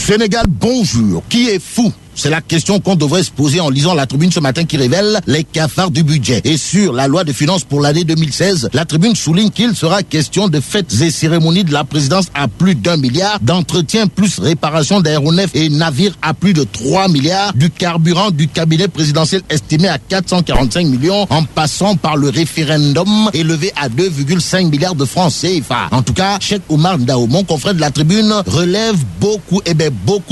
Sénégal, bonjour. Qui est fou? C'est la question qu'on devrait se poser en lisant la Tribune ce matin qui révèle les cafards du budget. Et sur la loi de finances pour l'année 2016, la Tribune souligne qu'il sera question de fêtes et cérémonies de la présidence à plus d'1 milliard, d'entretien plus réparation d'aéronefs et navires à plus de 3 milliards, du carburant du cabinet présidentiel estimé à 445 millions, en passant par le référendum élevé à 2,5 milliards de francs CFA. En tout cas, Cheikh Oumar Ndao, mon confrère de la Tribune, relève beaucoup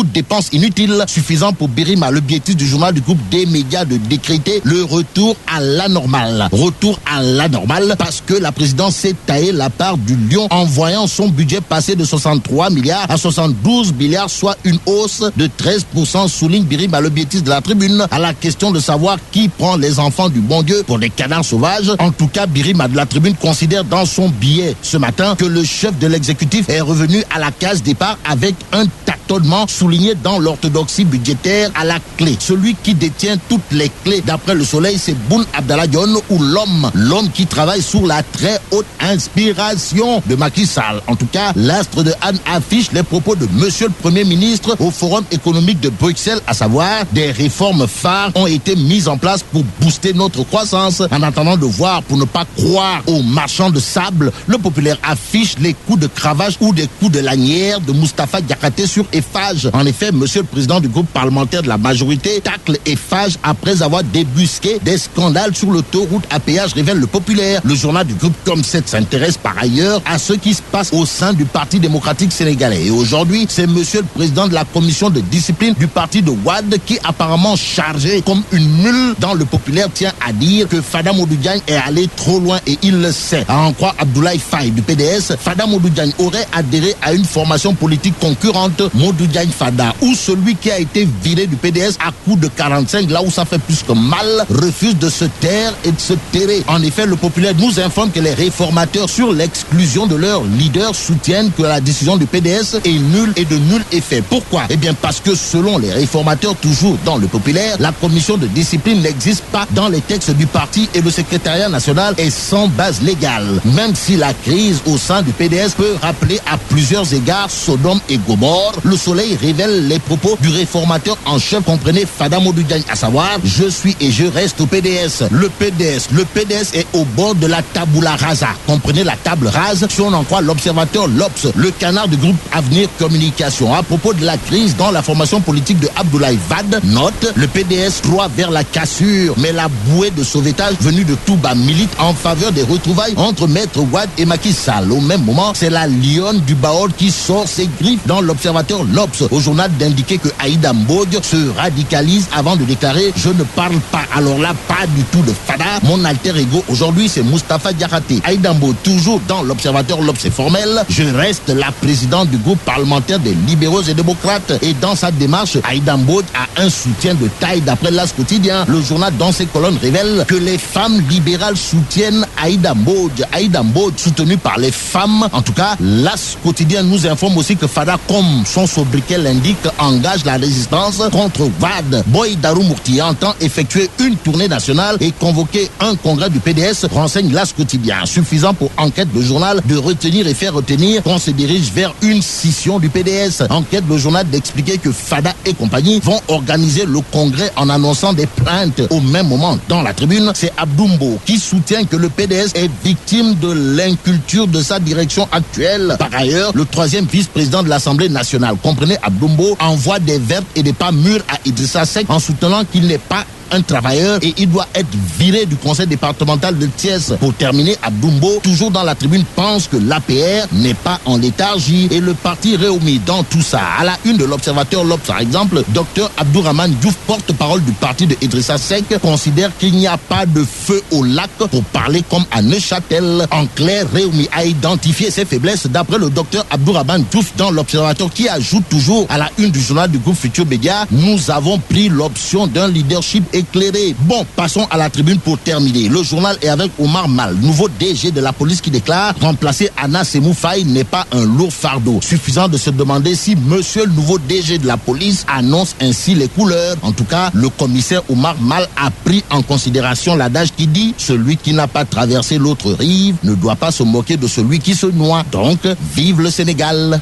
de dépenses inutiles, suffisant pour Birima, le biétiste du journal du groupe des médias, de décréter le retour à la normale. Retour à la normale parce que la présidence s'est taillé la part du lion en voyant son budget passer de 63 milliards à 72 milliards, soit une hausse de 13%, souligne Birima, le biétiste de la Tribune, à la question de savoir qui prend les enfants du bon Dieu pour des canards sauvages. En tout cas, Birima de la Tribune considère dans son billet ce matin que le chef de l'exécutif est revenu à la case départ avec un tâtonnement souligné dans l'orthodoxie budgétaire à la clé. Celui qui détient toutes les clés, d'après Le Soleil, c'est Boun Abdallah Dionne, ou l'homme qui travaille sous la très haute inspiration de Macky Sall. En tout cas, l'astre de Anne affiche les propos de Monsieur le Premier ministre au Forum économique de Bruxelles, à savoir des réformes phares ont été mises en place pour booster notre croissance. En attendant de voir, pour ne pas croire aux marchands de sable, le populaire affiche les coups de cravache ou des coups de lanière de Moustapha Diakhaté sur Eiffage. En effet, Monsieur le Président du groupe parlementaire de la majorité tacle Eiffage après avoir débusqué des scandales sur l'autoroute à péage, révèle le populaire. Le journal du groupe Comme7 s'intéresse par ailleurs à ce qui se passe au sein du Parti démocratique sénégalais. Et aujourd'hui, c'est Monsieur le Président de la commission de discipline du parti de Wade qui, apparemment chargé comme une mule dans le populaire, tient à dire que Fada Modou Diagne est allé trop loin et il le sait. À en croire Abdoulaye Faye du PDS, Fada Modou Diagne aurait adhéré à une formation politique concurrente, Modou Diagne Fada, ou celui qui a été viré du PDS à coup de 45, là où ça fait plus que mal, refuse de se taire et de se terrer. En effet, le populaire nous informe que les réformateurs, sur l'exclusion de leur leader, soutiennent que la décision du PDS est nulle et de nul effet. Pourquoi? Eh bien parce que selon les réformateurs, toujours dans le populaire, la commission de discipline n'existe pas dans les textes du parti et le secrétariat national est sans base légale. Même si la crise au sein du PDS peut rappeler à plusieurs égards Sodome et Gomorrhe, le Soleil révèle les propos du réformateur en chef, comprenez Fada Modou Diagne, à savoir: je suis et je reste au PDS. Le PDS est au bord de la tabula rasa. Comprenez la table rase, si on en croit l'observateur L'Obs, le canard du groupe Avenir Communication. À propos de la crise dans la formation politique de Abdoulaye Wade, note: le PDS croit vers la cassure, mais la bouée de sauvetage venue de tout bas milite en faveur des retrouvailles entre Maître Wade et Macky Sall. Au même moment, c'est la lionne du Baol qui sort ses griffes dans l'observateur L'Obs, au journal d'indiquer que Aïda Mbodj se radicalise avant de déclarer: je ne parle pas, alors là, pas du tout de Fada. Mon alter ego aujourd'hui, c'est Moustapha Diakhaté. Aïda Mbodj, toujours dans l'observateur L'Obs, c'est formel: je reste la présidente du groupe parlementaire des libéraux et démocrates. Et dans sa démarche, Aïda Mbodj a un soutien de taille, d'après l'As quotidien. Le journal, dans ses colonnes, révèle que les femmes libérales soutiennent Aïda Mbodj. Aïda Mbodj, soutenue par les femmes. En tout cas, l'As quotidien nous informe aussi que Fada, comme son sobriquet l'indique, engage la résistance contre Wade. Boy Darou Mourti entend effectuer une tournée nationale et convoquer un congrès du PDS, renseigne l'As quotidien. Suffisant pour Enquête, le journal, de retenir et faire retenir qu'on se dirige vers une scission du PDS. Enquête, le journal, d'expliquer que Fada et compagnie vont organiser le congrès en annonçant des plaintes. Au même moment, dans la Tribune, c'est Abdoumbo qui soutient que le PDS est victime de l'inculture de sa direction actuelle. Par ailleurs, le troisième vice-président de l'Assemblée nationale, comprenez Abdoumbo, envoie des verbes et des pas mûrs à Idrissa Seck en soutenant qu'il n'est pas un travailleur et il doit être viré du conseil départemental de Thiès. Pour terminer, Abdoumbo, toujours dans la Tribune, pense que l'APR n'est pas en léthargie et le parti Réumi dans tout ça. À la une de l'observateur L'Obs, par exemple, Dr Abdourahmane Diouf, porte-parole du parti de Idrissa Seck, considère qu'il n'y a pas de feu au lac, pour parler comme à Neuchâtel. En clair, Réumi a identifié ses faiblesses, d'après le docteur Abdourahmane Diouf dans l'observateur, qui ajoute toujours à la une du journal du groupe Futur Média: nous avons pris l'option d'un leadership éclairé. Bon, passons à la Tribune pour terminer. Le journal est avec Omar Mal, nouveau DG de la police, qui déclare: remplacer Anna Semou Faye n'est pas un lourd fardeau. Suffisant de se demander si monsieur le nouveau DG de la police annonce ainsi les couleurs. En tout cas, le commissaire Omar Mal a pris en considération l'adage qui dit: celui qui n'a pas traversé l'autre rive ne doit pas se moquer de celui qui se noie. Donc, vive le Sénégal!